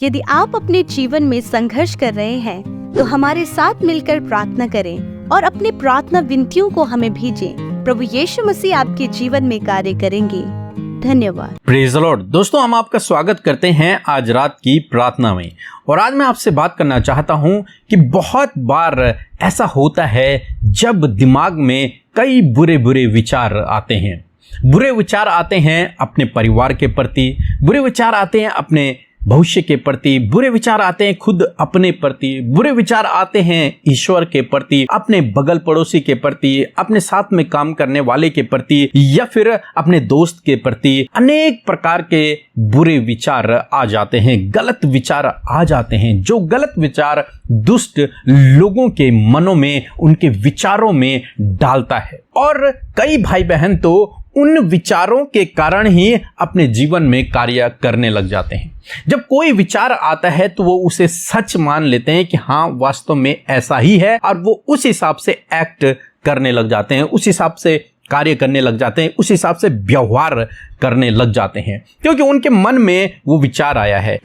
यदि आप अपने जीवन में संघर्ष कर रहे हैं तो हमारे साथ मिलकर प्रार्थना करें और अपने प्रार्थना विनतियों को हमें भेजें। प्रभु यीशु मसीह आपके जीवन में कार्य करेंगे। धन्यवाद। Praise the Lord. दोस्तों, हम आपका स्वागत करते हैं आज रात की प्रार्थना में। और आज मैं आपसे बात करना चाहता हूं कि बहुत बार ऐसा होता है जब दिमाग में कई बुरे बुरे विचार आते हैं। बुरे विचार आते हैं अपने परिवार के प्रति, बुरे विचार आते हैं अपने भविष्य के प्रति, बुरे विचार आते हैं खुद अपने प्रति, बुरे विचार आते हैं ईश्वर के प्रति, अपने बगल पड़ोसी के प्रति, अपने साथ में काम करने वाले के प्रति या फिर अपने दोस्त के प्रति। अनेक प्रकार के बुरे विचार आ जाते हैं, गलत विचार आ जाते हैं। जो गलत विचार दुष्ट लोगों के मनों में, उनके विचारों में डालता है। और कई भाई बहन तो उन विचारों के कारण ही अपने जीवन में कार्य करने लग जाते हैं। जब कोई विचार आता है तो वो उसे सच मान लेते हैं कि हाँ, वास्तव में ऐसा ही है, और वो उस हिसाब से एक्ट करने लग जाते हैं, उस हिसाब से कार्य करने लग जाते हैं, उस हिसाब से व्यवहार करने लग जाते हैं, क्योंकि उनके मन में वो विचार आया है।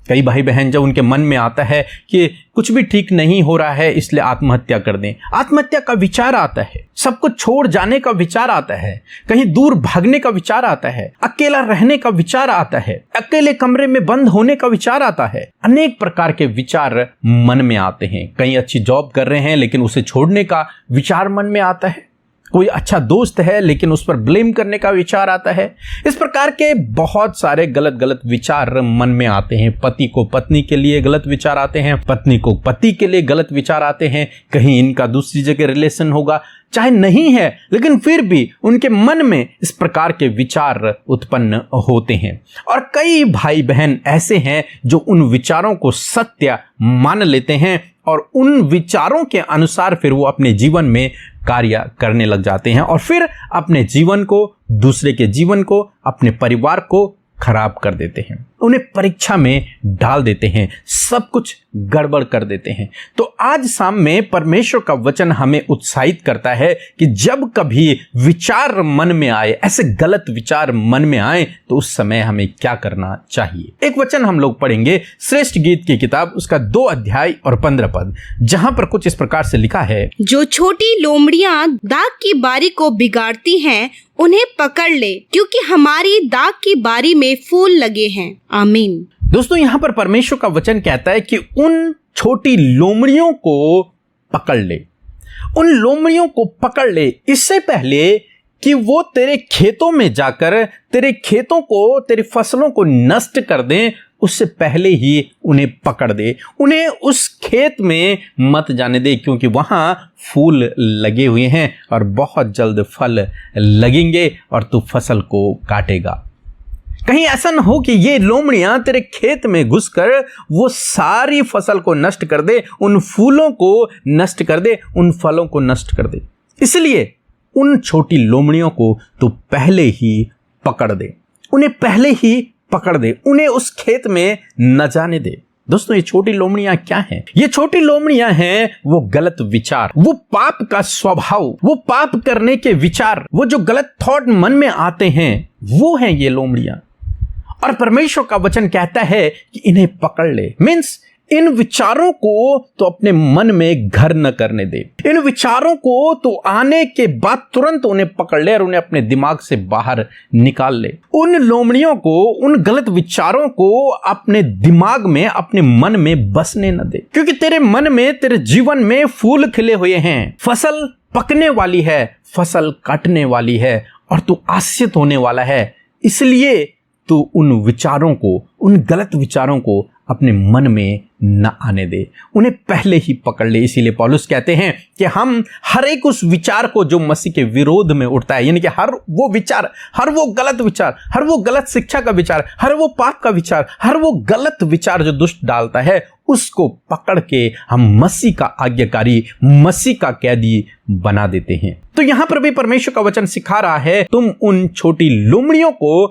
कई भाई बहन जब उनके मन में आता है कि कुछ भी ठीक नहीं हो रहा है इसलिए आत्महत्या कर दें, आत्महत्या का विचार आता है, सब कुछ छोड़ जाने का विचार आता है, कहीं दूर भागने का विचार आता है, अकेला रहने का विचार आता है, अकेले कमरे में बंद होने का विचार आता है। अनेक प्रकार के विचार मन में आते हैं। कहीं अच्छी जॉब कर रहे हैं लेकिन उसे छोड़ने का विचार मन में आता है। कोई अच्छा दोस्त है लेकिन उस पर ब्लेम करने का विचार आता है। इस प्रकार के बहुत सारे गलत गलत विचार मन में आते हैं। पति को पत्नी के लिए गलत विचार आते हैं, पत्नी को पति के लिए गलत विचार आते हैं। कहीं इनका दूसरी जगह रिलेशन होगा, चाहे नहीं है, लेकिन फिर भी उनके मन में इस प्रकार के विचार उत्पन्न होते हैं। और कई भाई बहन ऐसे हैं जो उन विचारों को सत्य मान लेते हैं और उन विचारों के अनुसार फिर वो अपने जीवन में कार्य करने लग जाते हैं और फिर अपने जीवन को, दूसरे के जीवन को, अपने परिवार को खराब कर देते हैं, उन्हें परीक्षा में डाल देते हैं, सब कुछ गड़बड़ कर देते हैं। तो आज शाम में परमेश्वर का वचन हमें उत्साहित करता है कि जब कभी विचार मन में आए, ऐसे गलत विचार मन में आए, तो उस समय हमें क्या करना चाहिए। एक वचन हम लोग पढ़ेंगे श्रेष्ठ गीत की किताब, उसका 2 अध्याय और 15 पद, जहां पर कुछ इस प्रकार से लिखा है, जो छोटी लोमड़ियां दाग की बारी को बिगाड़ती हैं, उन्हें पकड़ ले, क्योंकि हमारी दाग की बारी में फूल लगे हैं। आमीन। दोस्तों, यहाँ पर परमेश्वर का वचन कहता है कि उन छोटी लोमड़ियों को पकड़ ले, उन लोमड़ियों को पकड़ ले, इससे पहले कि वो तेरे खेतों में जाकर तेरे खेतों को, तेरी फसलों को नष्ट कर दें, उससे पहले ही उन्हें पकड़ दे। उन्हें उस खेत में मत जाने दे, क्योंकि वहां फूल लगे हुए हैं और बहुत जल्द फल लगेंगे और तू फसल को काटेगा। कहीं ऐसा न हो कि ये लोमड़ियां तेरे खेत में घुसकर वो सारी फसल को नष्ट कर दे, उन फूलों को नष्ट कर दे, उन फलों को नष्ट कर दे। इसलिए उन छोटी लोमड़ियों को तू पहले ही पकड़ दे, उन्हें पहले ही पकड़ दे, उन्हें उस खेत में न जाने दे। दोस्तों, ये छोटी लोमड़ियां क्या हैं? ये छोटी लोमड़ियां हैं वो गलत विचार, वो पाप का स्वभाव, वो पाप करने के विचार, वो जो गलत थॉट मन में आते हैं, वो हैं ये लोमड़ियां। और परमेश्वर का वचन कहता है कि इन्हें पकड़ ले, मीन्स इन विचारों को तो अपने मन में घर न करने दे। इन विचारों को तो आने के बाद तुरंत उन्हें पकड़ ले और उन्हें अपने दिमाग से बाहर निकाल ले। उन लोमड़ियों को, उन गलत विचारों को अपने दिमाग में, अपने मन में बसने न दे, क्योंकि तेरे मन में, तेरे जीवन में फूल खिले हुए हैं, फसल पकने वाली है, फसल काटने वाली है और तू आश्रित होने वाला है। इसलिए तू उन विचारों को, उन गलत विचारों को अपने मन में न आने दे, उन्हें पहले ही पकड़ ले। इसीलिए पौलुस कहते हैं कि हम हर एक उस विचार को जो मसीह के विरोध में उठता है, यानी कि हर वो विचार, हर वो गलत विचार, हर वो गलत शिक्षा का विचार, हर वो पाप का विचार, हर वो गलत विचार जो दुष्ट डालता है, उसको पकड़ के हम मसीह का आज्ञाकारी, मसीह का कैदी बना देते हैं। तो यहां पर भी परमेश्वर का वचन सिखा रहा है, तुम उन छोटी लोमड़ियों को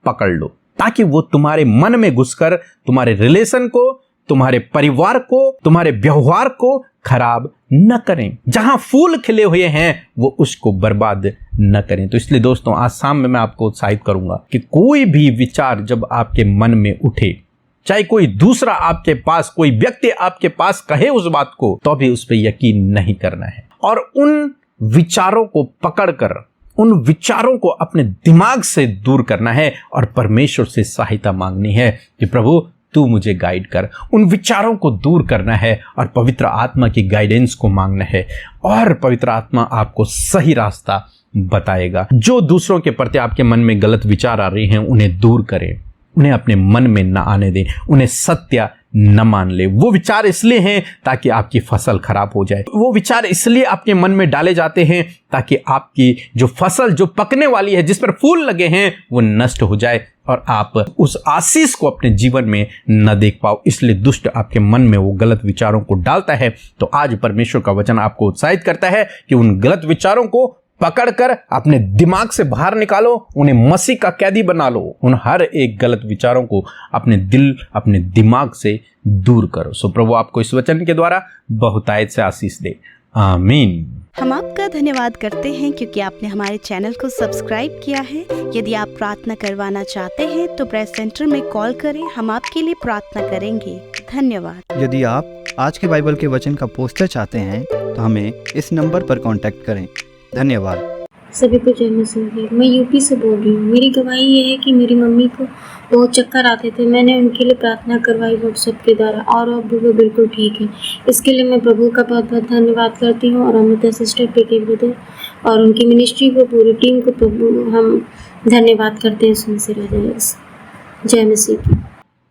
पकड़ लो, ताकि वो तुम्हारे मन में घुसकर तुम्हारे रिलेशन को, तुम्हारे परिवार को, तुम्हारे व्यवहार को खराब न करें। जहां फूल खिले हुए हैं वो उसको बर्बाद न करें। तो इसलिए दोस्तों, आज शाम में मैं आपको उत्साहित करूंगा कि कोई भी विचार जब आपके मन में उठे, चाहे कोई दूसरा आपके पास, कोई व्यक्ति आपके पास कहे उस बात को, तो भी उस पर यकीन नहीं करना है और उन विचारों को पकड़कर उन विचारों को अपने दिमाग से दूर करना है और परमेश्वर से सहायता मांगनी है कि प्रभु तू मुझे गाइड कर। उन विचारों को दूर करना है और पवित्र आत्मा की गाइडेंस को मांगना है और पवित्र आत्मा आपको सही रास्ता बताएगा। जो दूसरों के प्रति आपके मन में गलत विचार आ रहे हैं उन्हें दूर करें, उन्हें अपने मन में न आने दें, उन्हें सत्य न मान ले। वो विचार इसलिए हैं ताकि आपकी फसल खराब हो जाए। वो विचार इसलिए आपके मन में डाले जाते हैं ताकि आपकी जो फसल जो पकने वाली है, जिस पर फूल लगे हैं, वो नष्ट हो जाए और आप उस आशीष को अपने जीवन में न देख पाओ। इसलिए दुष्ट आपके मन में वो गलत विचारों को डालता है। तो आज परमेश्वर का वचन आपको उत्साहित करता है कि उन गलत विचारों को पकड़कर अपने दिमाग से बाहर निकालो, उन्हें मसीह का कैदी बना लो। उन हर एक गलत विचारों को अपने दिल, अपने दिमाग से दूर करो। सो प्रभु आपको इस वचन के द्वारा बहुतायत से आशीष दे। आमीन। हम आपका धन्यवाद करते हैं क्योंकि आपने हमारे चैनल को सब्सक्राइब किया है। यदि आप प्रार्थना करवाना चाहते हैं तो प्रेस सेंटर में कॉल करें, हम आपके लिए प्रार्थना करेंगे। धन्यवाद। यदि आप आज के बाइबल के वचन का पोस्टर चाहते हैं तो हमें इस नंबर पर कांटेक्ट करें। धन्यवाद। सभी को जय मसीह। मैं यूपी से बोल रही हूँ। मेरी गवाही ये है कि मेरी मम्मी को बहुत चक्कर आते थे। मैंने उनके लिए प्रार्थना करवाई व्हाट्सएप के द्वारा और अब भी वो बिल्कुल ठीक है। इसके लिए मैं प्रभु का बहुत बहुत धन्यवाद करती हूँ और अमिता सिस्टर पे ब्रदर और उनकी मिनिस्ट्री को, पूरी टीम को प्रभु हम धन्यवाद करते हैं। सुनते रहिए। जय मसीह।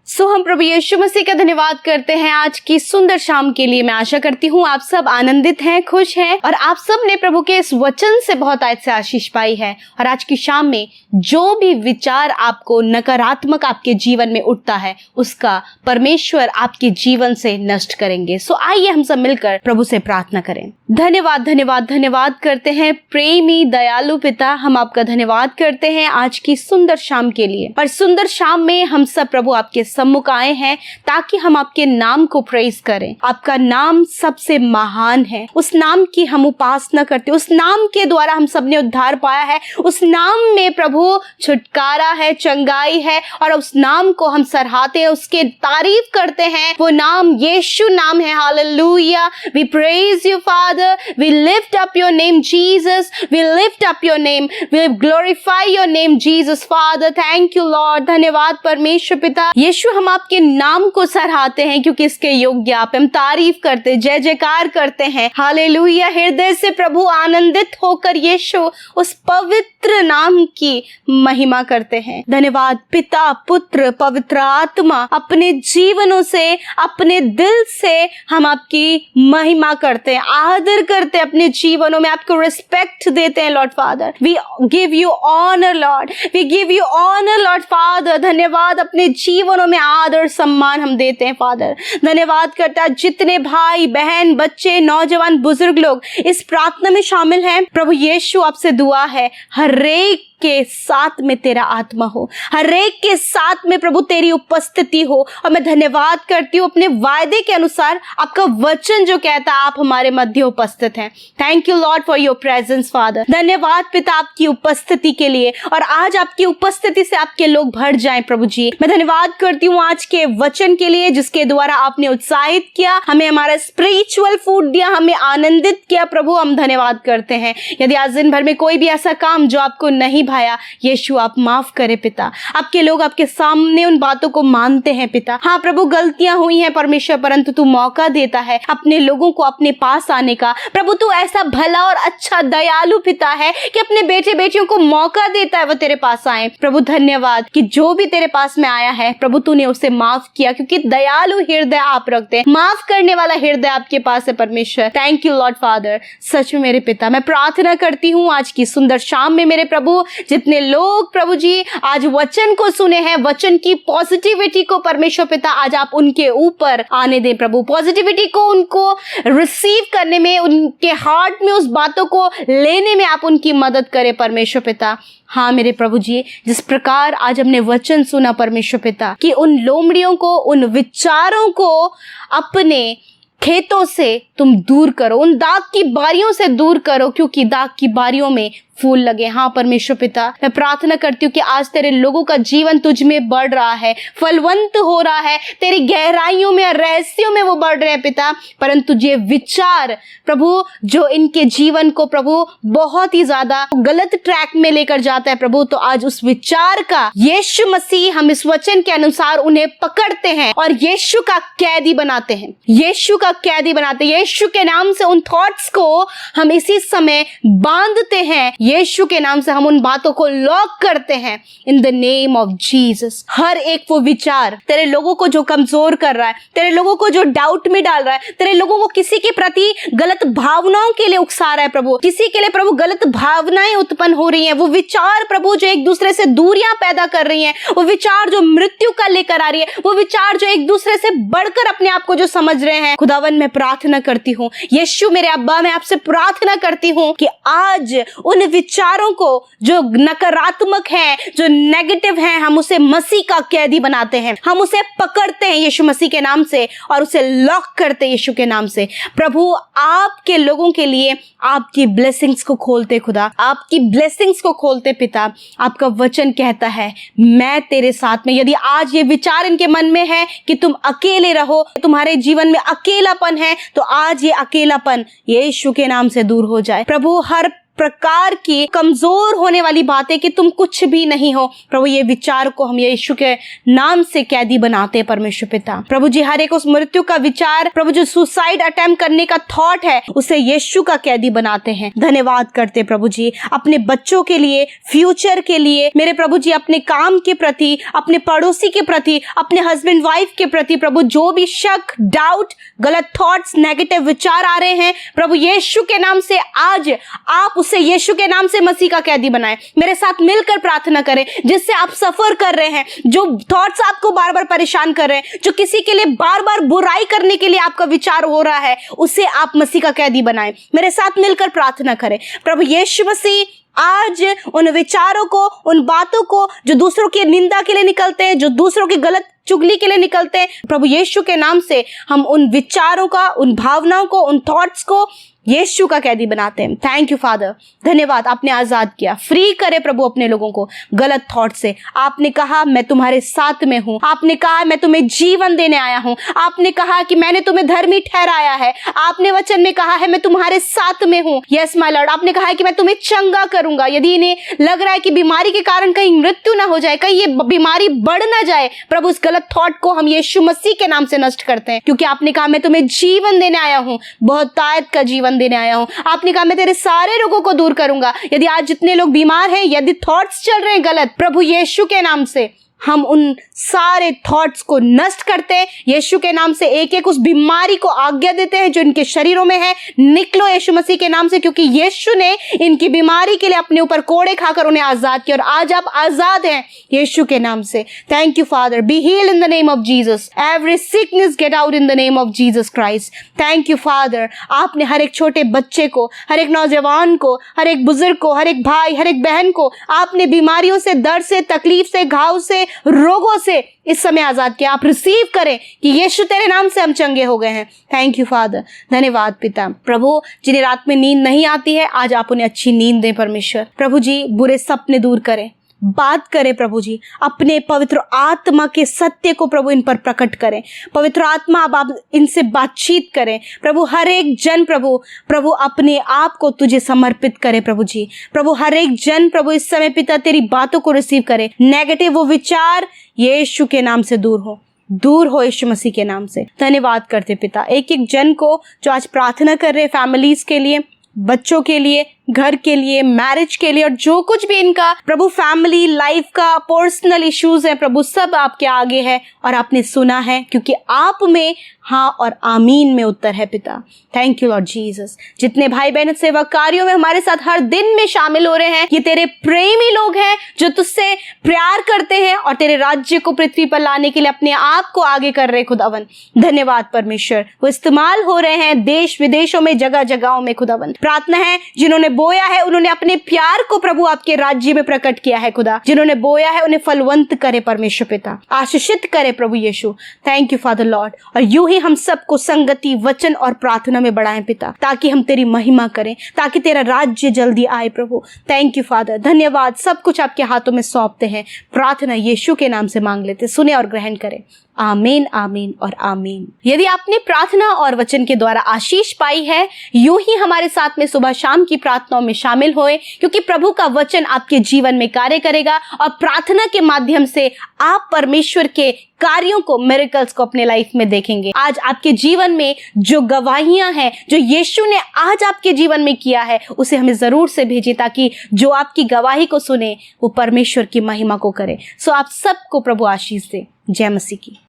सो हम प्रभु यीशु मसीह का धन्यवाद करते हैं आज की सुंदर शाम के लिए। मैं आशा करती हूँ आप सब आनंदित हैं, खुश हैं और आप सब ने प्रभु के इस वचन से बहुत आज से आशीष पाई है। और आज की शाम में जो भी विचार आपको नकारात्मक आपके जीवन में उठता है उसका परमेश्वर आपके जीवन से नष्ट करेंगे। सो आइए हम सब मिलकर प्रभु से प्रार्थना करें। धन्यवाद धन्यवाद धन्यवाद करते हैं प्रेमी दयालु पिता, हम आपका धन्यवाद करते हैं आज की सुंदर शाम के लिए। और सुंदर शाम में हम सब प्रभु आपके सम्मुख आए हैं ताकि हम आपके नाम को प्रेज करें। आपका नाम सबसे महान है, उस नाम की हम उपासना करते हैं। उस नाम के द्वारा हम सब ने उद्धार पाया है। उस नाम में प्रभु छुटकारा है, चंगाई है और उस नाम को हम सराहते हैं, उसके तारीफ करते हैं। वो नाम यीशु नाम है। Hallelujah. We praise you father, we lift up your name Jesus, we lift up your name, we glorify your name Jesus father. Thank you lord. धन्यवाद परमेश्वर पिता। यीशु हम आपके नाम को सराहते हैं क्योंकि इसके योग्य आप। हम तारीफ करते, जय जयकार करते हैं। हालेलुया। हृदय से प्रभु आनंदित होकर यीशु उस पवित्र नाम की महिमा करते हैं। धन्यवाद पिता, पुत्र, पवित्र आत्मा। अपने जीवनों से, अपने दिल से हम आपकी महिमा करते हैं, आदर करते हैं। अपने जीवनों में आपको रिस्पेक्ट देते हैं lord father. We give you honour lord, we give you honour lord father. धन्यवाद। अपने जीवनों में आदर सम्मान हम देते हैं फादर। धन्यवाद करता है जितने भाई बहन, बच्चे, नौजवान, बुजुर्ग लोग इस प्रार्थना में शामिल हैं। प्रभु यीशु आपसे दुआ है हर एक के साथ में तेरा आत्मा हो, हर एक के साथ में प्रभु तेरी उपस्थिति हो। और मैं धन्यवाद करती हूँ अपने वायदे के अनुसार आपका वचन जो कहता है आप हमारे मध्य उपस्थित हैं। Thank you Lord for your presence father. धन्यवाद पिता आपकी उपस्थिति के लिए। और आज आपकी उपस्थिति से आपके लोग भर जाएं प्रभु जी। मैं धन्यवाद करती हूँ आज के वचन के लिए जिसके द्वारा आपने उत्साहित किया, हमें हमारा स्पिरिचुअल फूड दिया, हमें आनंदित किया। प्रभु हम धन्यवाद करते हैं। यदि आज दिन भर में कोई भी ऐसा काम जो आपको नहीं भाया, यीशु आप माफ करे पिता। आपके लोग आपके सामने उन बातों को मानते हैं पिता। हाँ प्रभु गलतियां हुई हैं परमेश्वर, परंतु तू मौका देता है अपने लोगों को अपने पास आने का। प्रभु तू ऐसा भला और अच्छा दयालु पिता है कि अपने बेटे बेटियों को मौका देता है वो तेरे पास आए। प्रभु धन्यवाद कि जो भी तेरे पास में आया है प्रभु तूने उसे माफ किया, क्योंकि दयालु हृदय आप रखते हैं, माफ करने वाला हृदय आपके पास है परमेश्वर। Thank you Lord Father. सच में मेरे पिता मैं प्रार्थना करती हूँ आज की सुंदर शाम में मेरे प्रभु जितने लोग प्रभु जी आज वचन को सुने हैं, वचन की पॉजिटिविटी को परमेश्वर पिता आज आप उनके ऊपर आने दें प्रभु। पॉजिटिविटी को उनको रिसीव करने में, उनके हार्ट में उस बातों को लेने में आप उनकी मदद करें परमेश्वर पिता। हाँ मेरे प्रभु जी, जिस प्रकार आज हमने वचन सुना परमेश्वर पिता कि उन लोमड़ियों को, उन विचारों को अपने खेतों से तुम दूर करो, उन दाग की बारियों से दूर करो, क्योंकि दाग की बारियों में फूल लगे। हाँ परमेश्वर पिता, मैं प्रार्थना करती हूँ कि आज तेरे लोगों का जीवन तुझ में बढ़ रहा है, फलवंत हो रहा है, तेरी गहराइयों में, रहस्यों में वो बढ़ रहे हैं पिता। परंतु ये विचार प्रभु जो इनके जीवन को प्रभु बहुत ही ज्यादा गलत ट्रैक में लेकर जाता है प्रभु, तो आज उस विचार का यीशु मसीह हम इस वचन के अनुसार उन्हें पकड़ते हैं और यीशु का कैदी बनाते हैं, यीशु का कैदी बनाते हैं। यीशु के नाम से उन थॉट्स को हम इसी समय बांधते हैं, यीशु के नाम से हम उन बातों को लॉक करते हैं in the name of Jesus. हर एक वो विचार तेरे लोगों को जो कमजोर कर रहा है, तेरे लोगों को जो डाउट में डाल रहा है, तेरे लोगों को किसी के प्रति गलत भावनाओं के लिए उकसा रहा है प्रभु, किसी के लिए प्रभु गलत भावनाएं उत्पन्न हो रही हैं, वो विचार प्रभु जो एक दूसरे से दूरियां पैदा कर रही हैं, वो विचार जो मृत्यु का लेकर आ रही है, वो विचार जो एक दूसरे से बढ़कर अपने आप को जो समझ रहे हैं, खुदावन मैं प्रार्थना करती हूँ यीशु मेरे अब्बा, मैं आपसे प्रार्थना करती हूँ कि आज उन विचारों को जो नकारात्मक है, जो नेगेटिव है, हम उसे मसीह का कैदी बनाते हैं, हम उसे पकड़ते हैं यीशु मसीह के नाम से और उसे लॉक करते हैं यीशु के नाम से। प्रभु आपके लोगों के लिए आपकी ब्लेसिंग्स को खोलते खुदा, आपकी ब्लेसिंग्स को खोलते पिता। आपका वचन कहता है मैं तेरे साथ में। यदि आज ये विचार इनके मन में है कि तुम अकेले रहो, तुम्हारे जीवन में अकेलापन है, तो आज ये अकेलापन यीशु के नाम से दूर हो जाए प्रभु। हर प्रकार की कमजोर होने वाली बातें कि तुम कुछ भी नहीं हो प्रभु, ये विचार को हम यीशु के नाम से कैदी बनाते हैं परमेश्वर पिता। प्रभु जी हर एक उस मृत्यु का विचार प्रभु, जो सुसाइड अटेम्प्ट करने का थॉट है, उसे यीशु का कैदी बनाते हैं। धन्यवाद करते प्रभु जी अपने बच्चों के लिए, फ्यूचर के लिए, मेरे प्रभु जी अपने काम के प्रति, अपने पड़ोसी के प्रति, अपने हस्बैंड वाइफ के प्रति प्रभु, जो भी शक, डाउट, गलत थॉट्स, नेगेटिव विचार आ रहे हैं प्रभु, यीशु के नाम से आज आप उसे यीशु के नाम से मसीह का कैदी बनाएं। मेरे साथ मिलकर प्रार्थना करें, जिससे आप सफर कर रहे हैं, जो थॉट्स आपको बार बार परेशान कर रहे हैं, जो किसी के लिए बार बार बुराई करने के लिए आपका विचार हो रहा है, उसे आप मसीह का कैदी बनाएं। मेरे साथ मिलकर प्रार्थना करें। प्रभु यीशु मसीह आज उन विचारों को, उन बातों को जो दूसरों की निंदा के लिए निकलते हैं, जो दूसरों की गलत चुगली के लिए निकलते हैं, प्रभु यीशु के नाम से हम उन विचारों का, उन भावनाओं को, उन थॉट्स को यीशु का कैदी बनाते हैं। थैंक यू फादर, धन्यवाद। आपने आजाद किया, फ्री करे प्रभु अपने लोगों को गलत थॉट से। आपने कहा मैं तुम्हारे साथ में हूँ, आपने कहा मैं तुम्हें जीवन देने आया हूँ, आपने कहा कि मैंने तुम्हें धर्मी ठहराया है, आपने वचन में कहा है मैं तुम्हारे साथ में हूँ। यस माय लॉर्ड, आपने कहा है कि मैं तुम्हें चंगा करूंगा। यदि इन्हें लग रहा है कि बीमारी के कारण कहीं मृत्यु ना हो जाए, कहीं ये बीमारी बढ़ ना जाए, प्रभु उस गलत थॉट को हम यीशु मसीह के नाम से नष्ट करते हैं, क्योंकि आपने कहा मैं तुम्हें जीवन देने आया हूँ, बहुत तायत का जीवन देने आया हूं। आपने कहा मैं तेरे सारे रोगों को दूर करूंगा। यदि आज जितने लोग बीमार हैं, यदि थॉट्स चल रहे हैं गलत, प्रभु यीशु के नाम से हम उन सारे थॉट्स को नष्ट करते हैं यीशु के नाम से। एक एक उस बीमारी को आज्ञा देते हैं जो इनके शरीरों में है, निकलो यीशु मसीह के नाम से, क्योंकि यीशु ने इनकी बीमारी के लिए अपने ऊपर कोड़े खाकर उन्हें आजाद किया और आज आप आजाद हैं यीशु के नाम से। Thank you father, be healed in the name of Jesus, every sickness get out in the name of Jesus Christ. Thank you father, आपने हर एक छोटे बच्चे को, हर एक नौजवान को, हर एक बुजुर्ग को, हर एक भाई, हर एक बहन को आपने बीमारियों से, दर्द से, तकलीफ से, घाव से, रोगों से इस समय आजाद किया। आप रिसीव करें कि यीशु तेरे नाम से हम चंगे हो गए हैं। थैंक यू फादर, धन्यवाद पिता। प्रभु जिन्हें रात में नींद नहीं आती है, आज आप उन्हें अच्छी नींद दें परमेश्वर। प्रभु जी बुरे सपने दूर करें, बात करें प्रभु जी, अपने पवित्र आत्मा के सत्य को प्रभु इन पर प्रकट करें। पवित्र आत्मा अब आप इनसे बातचीत करें प्रभु। हर एक जन प्रभु अपने आप को तुझे समर्पित करे प्रभु जी। प्रभु हर एक जन प्रभु इस समय पिता तेरी बातों को रिसीव करे। नेगेटिव वो विचार यीशु के नाम से दूर हो यीशु मसीह के नाम से। धन्यवाद करते पिता एक एक जन को जो आज प्रार्थना कर रहे, फैमिलीज के लिए, बच्चों के लिए, घर के लिए, मैरिज के लिए, और जो कुछ भी इनका प्रभु फैमिली लाइफ का पर्सनल इश्यूज है प्रभु, सब आपके आगे है और आपने सुना है, क्योंकि आप में हाँ और आमीन में उत्तर है पिता। Thank you Lord Jesus. जितने भाई बहन सेवा कार्यों में हमारे साथ हर दिन में शामिल हो रहे हैं, ये तेरे प्रेमी लोग हैं जो तुझसे प्यार करते हैं और तेरे राज्य को पृथ्वी पर लाने के लिए अपने आप को आगे कर रहे खुदावन। धन्यवाद परमेश्वर, वो इस्तेमाल हो रहे हैं देश विदेशों में, जगह जगहों में खुदावन। प्रार्थना है जिन्होंने बोया है उन्होंने अपने प्यार को प्रभु आपके राज्य में प्रकट किया है खुदा। जिन्होंने बोया है उन्हें फलवंत करे परमेश्वर पिता, आशीषित करे प्रभु यीशु। Thank you Father Lord. और यूं ही हम सबको संगति, वचन और प्रार्थना में बढ़ाएं पिता, ताकि हम तेरी महिमा करें, ताकि तेरा राज्य जल्दी आए प्रभु। थैंक यू फादर, धन्यवाद। सब कुछ आपके हाथों में सौंपते हैं। प्रार्थना यीशु के नाम से मांग लेते, सुने और ग्रहण करें। आमीन, आमीन और आमीन। यदि आपने प्रार्थना और वचन के द्वारा आशीष पाई है, यूं ही हमारे साथ में सुबह शाम की प्रार्थनाओं में शामिल होए, क्योंकि प्रभु का वचन आपके जीवन में कार्य करेगा और प्रार्थना के माध्यम से आप परमेश्वर के कार्यों को, मिरेकल्स को अपने लाइफ में देखेंगे। आज आपके जीवन में जो गवाहियां हैं, जो यीशु ने आज आपके जीवन में किया है, उसे हमें जरूर से भेजिए, ताकि जो आपकी गवाही को सुने वो परमेश्वर की महिमा को करे। सो आप सबको प्रभु आशीष दे। जय मसीह की।